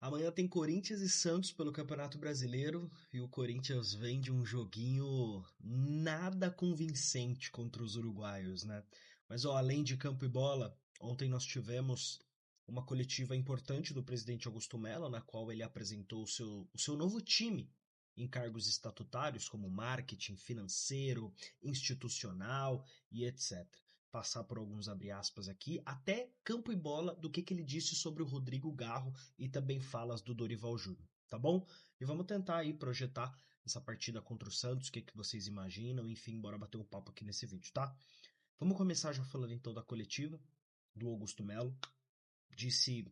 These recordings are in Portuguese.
Amanhã tem Corinthians e Santos pelo Campeonato Brasileiro e o Corinthians vem de um joguinho nada convincente contra os uruguaios, né? Mas além de campo e bola, ontem nós tivemos uma coletiva importante do presidente Augusto Melo, na qual ele apresentou o seu novo time em cargos estatutários como marketing, financeiro, institucional e etc. Passar por alguns abre aspas aqui, até campo e bola do que ele disse sobre o Rodrigo Garro e também falas do Dorival Júnior, tá bom? E vamos tentar aí projetar essa partida contra o Santos, o que vocês imaginam, enfim, bora bater um papo aqui nesse vídeo, tá? Vamos começar já falando então da coletiva do Augusto Melo. Disse,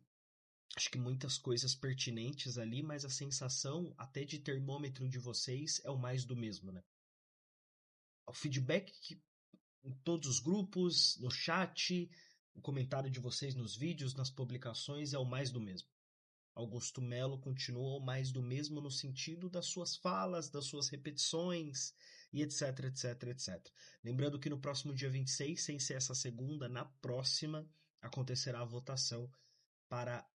acho que muitas coisas pertinentes ali, mas a sensação até de termômetro de vocês é o mais do mesmo, né? O feedback que em todos os grupos, no chat, o comentário de vocês nos vídeos, nas publicações é o mais do mesmo. Augusto Melo continua o mais do mesmo no sentido das suas falas, das suas repetições e etc, etc, etc. Lembrando que no próximo dia 26, sem ser essa segunda, na próxima, acontecerá a votação para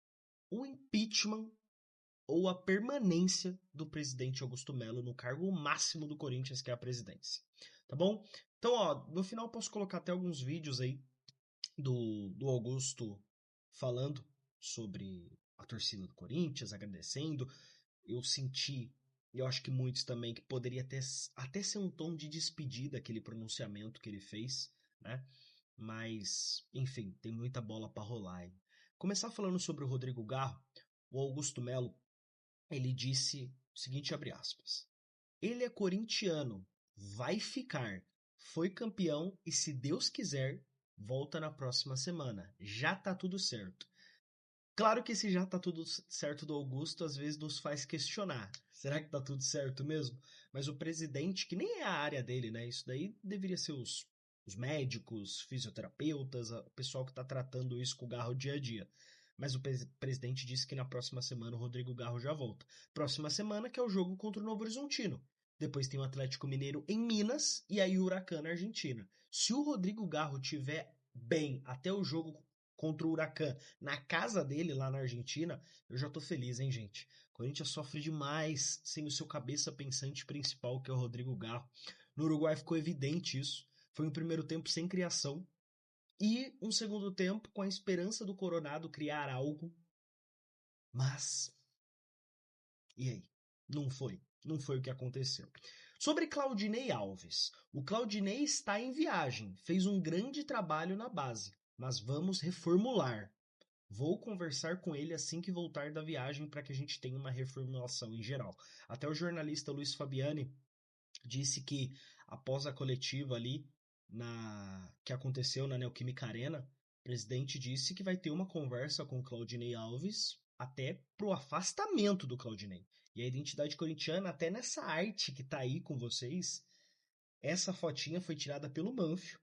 o impeachment ou a permanência do presidente Augusto Melo no cargo máximo do Corinthians, que é a presidência. Tá bom? Então, ó, no final eu posso colocar até alguns vídeos aí do Augusto falando sobre a torcida do Corinthians, agradecendo. Eu senti, e eu acho que muitos também, que poderia até ser um tom de despedida aquele pronunciamento que ele fez, né? Mas, enfim, tem muita bola para rolar aí. Começar falando sobre o Rodrigo Garro, o Augusto Melo, ele disse o seguinte, abre aspas, ele é corintiano, vai ficar, foi campeão e se Deus quiser, volta na próxima semana. Já tá tudo certo. Claro que esse já tá tudo certo do Augusto às vezes nos faz questionar. Será que tá tudo certo mesmo? Mas o presidente, que nem é a área dele, né? Isso daí deveria ser os médicos, fisioterapeutas, o pessoal que tá tratando isso com o Garro dia a dia. Mas o presidente disse que na próxima semana o Rodrigo Garro já volta. Próxima semana que é o jogo contra o Novo Horizontino. Depois tem o Atlético Mineiro em Minas e aí o Huracan na Argentina. Se o Rodrigo Garro tiver bem até o jogo contra o Huracan na casa dele lá na Argentina, eu já tô feliz, hein, gente? O Corinthians sofre demais sem o seu cabeça pensante principal, que é o Rodrigo Garro. No Uruguai ficou evidente isso. Foi um primeiro tempo sem criação e um segundo tempo com a esperança do Coronado criar algo. Mas e aí? Não foi. Não foi o que aconteceu. Sobre Claudinei Alves. O Claudinei está em viagem. Fez um grande trabalho na base. Mas vamos reformular. Vou conversar com ele assim que voltar da viagem para que a gente tenha uma reformulação em geral. Até o jornalista Luiz Fabiani disse que após a coletiva ali que aconteceu na Neoquímica Arena, o presidente disse que vai ter uma conversa com o Claudinei Alves até pro afastamento do Claudinei. E a identidade corintiana, até nessa arte que tá aí com vocês, essa fotinha foi tirada pelo Manfio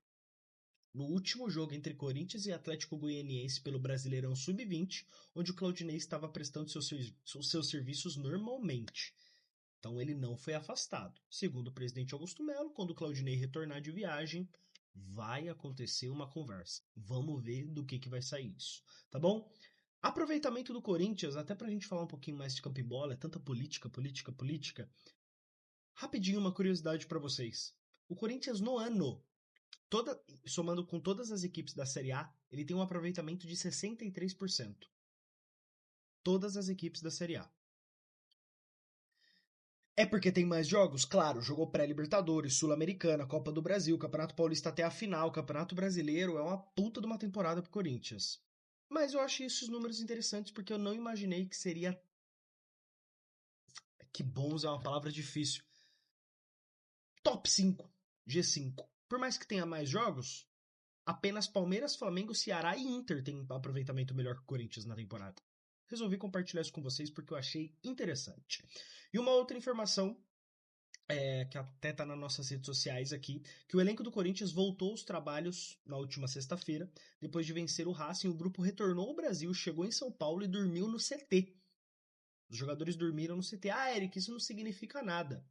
no último jogo entre Corinthians e Atlético Goianiense pelo Brasileirão Sub-20, onde o Claudinei estava prestando seus serviços normalmente. Então ele não foi afastado. Segundo o presidente Augusto Melo, quando o Claudinei retornar de viagem, vai acontecer uma conversa. Vamos ver do que vai sair isso. Tá bom? Aproveitamento do Corinthians, até pra gente falar um pouquinho mais de campo e bola, é tanta política, política, política. Rapidinho, uma curiosidade para vocês. O Corinthians no ano somando com todas as equipes da Série A, ele tem um aproveitamento de 63%. Todas as equipes da Série A. É porque tem mais jogos? Claro, jogou pré-Libertadores, Sul-Americana, Copa do Brasil, Campeonato Paulista até a final, Campeonato Brasileiro, é uma puta de uma temporada pro Corinthians. Mas eu achei esses números interessantes porque eu não imaginei que seria... Que bons é uma palavra difícil. Top 5, G5. Por mais que tenha mais jogos, apenas Palmeiras, Flamengo, Ceará e Inter têm aproveitamento melhor que o Corinthians na temporada. Resolvi compartilhar isso com vocês porque eu achei interessante. E uma outra informação, que até está nas nossas redes sociais aqui, que o elenco do Corinthians voltou aos trabalhos na última sexta-feira. Depois de vencer o Racing, o grupo retornou ao Brasil, chegou em São Paulo e dormiu no CT. Os jogadores dormiram no CT. Ah, Eric, isso não significa nada.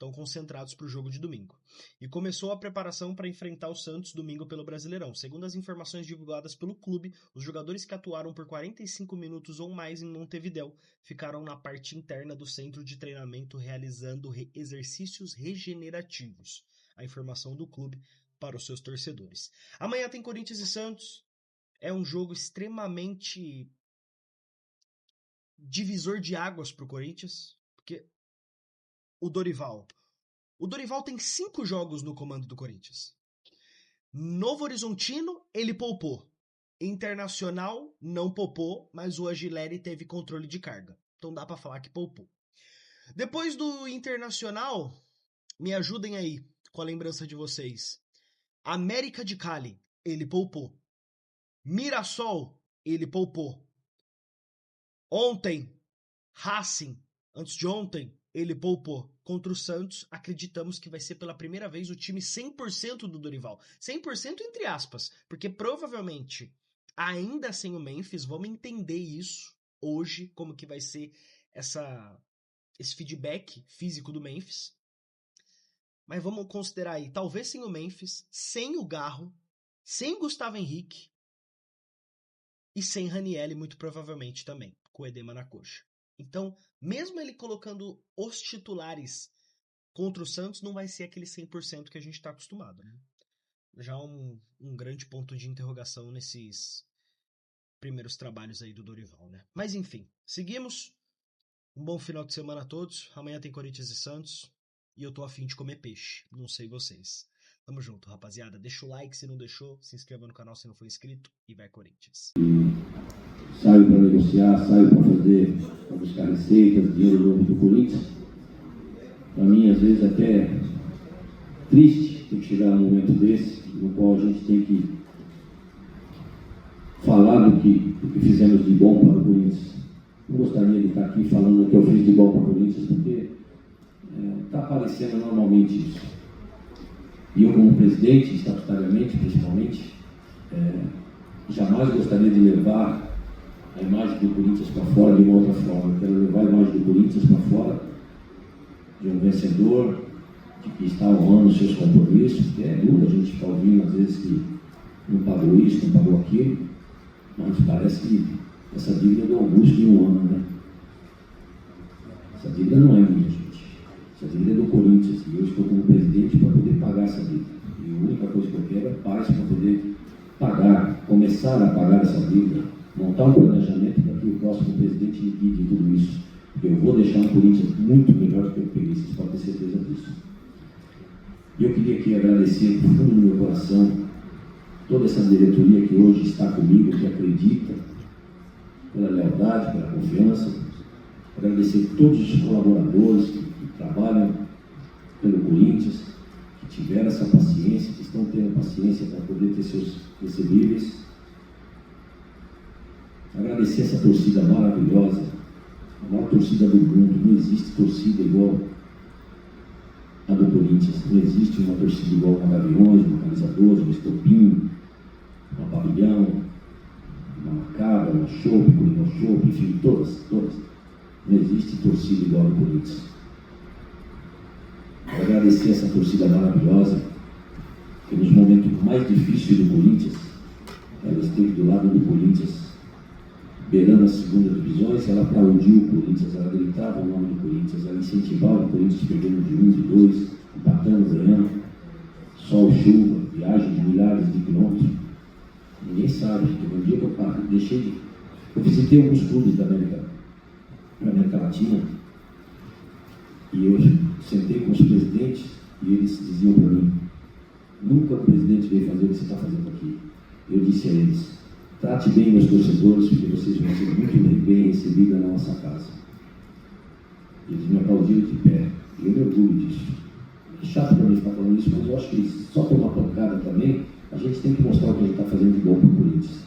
estão concentrados para o jogo de domingo. E começou a preparação para enfrentar o Santos domingo pelo Brasileirão. Segundo as informações divulgadas pelo clube, os jogadores que atuaram por 45 minutos ou mais em Montevidéu ficaram na parte interna do centro de treinamento realizando exercícios regenerativos. A informação do clube para os seus torcedores. Amanhã tem Corinthians e Santos. É um jogo extremamente divisor de águas para o Corinthians, porque o Dorival tem 5 jogos no comando do Corinthians. Novo Horizontino, ele poupou. Internacional, não poupou, mas o Aguilera teve controle de carga. Então dá para falar que poupou. Depois do Internacional, me ajudem aí com a lembrança de vocês. América de Cali, ele poupou. Mirassol, ele poupou. Ontem, Racing, antes de ontem, ele poupou. Contra o Santos, acreditamos que vai ser pela primeira vez o time 100% do Dorival. 100% entre aspas, porque provavelmente, ainda sem o Memphis, vamos entender isso hoje, como que vai ser esse feedback físico do Memphis. Mas vamos considerar aí, talvez sem o Memphis, sem o Garro, sem Gustavo Henrique e sem Ranieri, muito provavelmente também, com edema na coxa. Então, mesmo ele colocando os titulares contra o Santos, não vai ser aquele 100% que a gente está acostumado. Né? Já um grande ponto de interrogação nesses primeiros trabalhos aí do Dorival. Né? Mas enfim, seguimos. Um bom final de semana a todos. Amanhã tem Corinthians e Santos. E eu tô a fim de comer peixe. Não sei vocês. Tamo junto, rapaziada. Deixa o like se não deixou. Se inscreva no canal se não for inscrito. E vai Corinthians. Saio para negociar, saio para buscar receitas, dinheiro novo do Corinthians. Para mim, às vezes, até triste ter que chegar num momento desse, no qual a gente tem que falar do que fizemos de bom para o Corinthians. Não gostaria de estar aqui falando o que eu fiz de bom para o Corinthians, porque está aparecendo normalmente isso. E eu, como presidente, estatutariamente, principalmente, jamais gostaria de levar a imagem do Corinthians para fora de uma outra forma. Eu quero levar a imagem do Corinthians para fora de um vencedor, de que está honrando os seus compromissos, porque é duro a gente ficar ouvindo, às vezes, que não pagou isso, não pagou aquilo, mas parece que essa dívida é do Augusto de um ano, né? Essa dívida não é minha, gente. Essa dívida é do Corinthians, e eu estou como presidente para poder pagar essa dívida. E a única coisa que eu quero é paz para poder pagar, começar a pagar essa dívida, montar um planejamento para que o próximo presidente liquide tudo isso. Porque eu vou deixar um Corinthians muito melhor do que eu peguei, vocês podem ter certeza disso. E eu queria aqui agradecer do fundo do meu coração toda essa diretoria que hoje está comigo, que acredita, pela lealdade, pela confiança. Agradecer todos os colaboradores que trabalham pelo Corinthians, que tiveram essa paciência, que estão tendo paciência para poder ter seus recebíveis. Agradecer essa torcida maravilhosa, a maior torcida do mundo. Não existe torcida igual a do Corinthians. Não existe uma torcida igual a Gaviões, uma Camisa 12, uma Estopim, uma Pavilhão, uma Macabra, uma Chopp, Corinhão Chopp, enfim, todas. Não existe torcida igual a do Corinthians. Quero agradecer essa torcida maravilhosa, que nos momentos mais difíceis do Corinthians, ela esteve do lado do Corinthians, beirando as segundas divisões, ela aplaudiu o Corinthians, ela gritava o nome do Corinthians, ela incentivava o Corinthians perdendo de 1, de 2, empatando, ganhando, sol, chuva, viagem de milhares de quilômetros. Ninguém sabe, porque um dia que eu visitei alguns clubes da América Latina, e eu sentei com os presidentes e eles diziam para mim: nunca o presidente veio fazer o que você está fazendo aqui. Eu disse a eles: trate bem meus torcedores, porque vocês vão ser muito bem recebidos na nossa casa. Eles me aplaudiram de pé, e eu me orgulho disso. É chato para mim ficar falando isso, mas eu acho que só por uma pancada também, a gente tem que mostrar o que a gente está fazendo de bom para o Corinthians.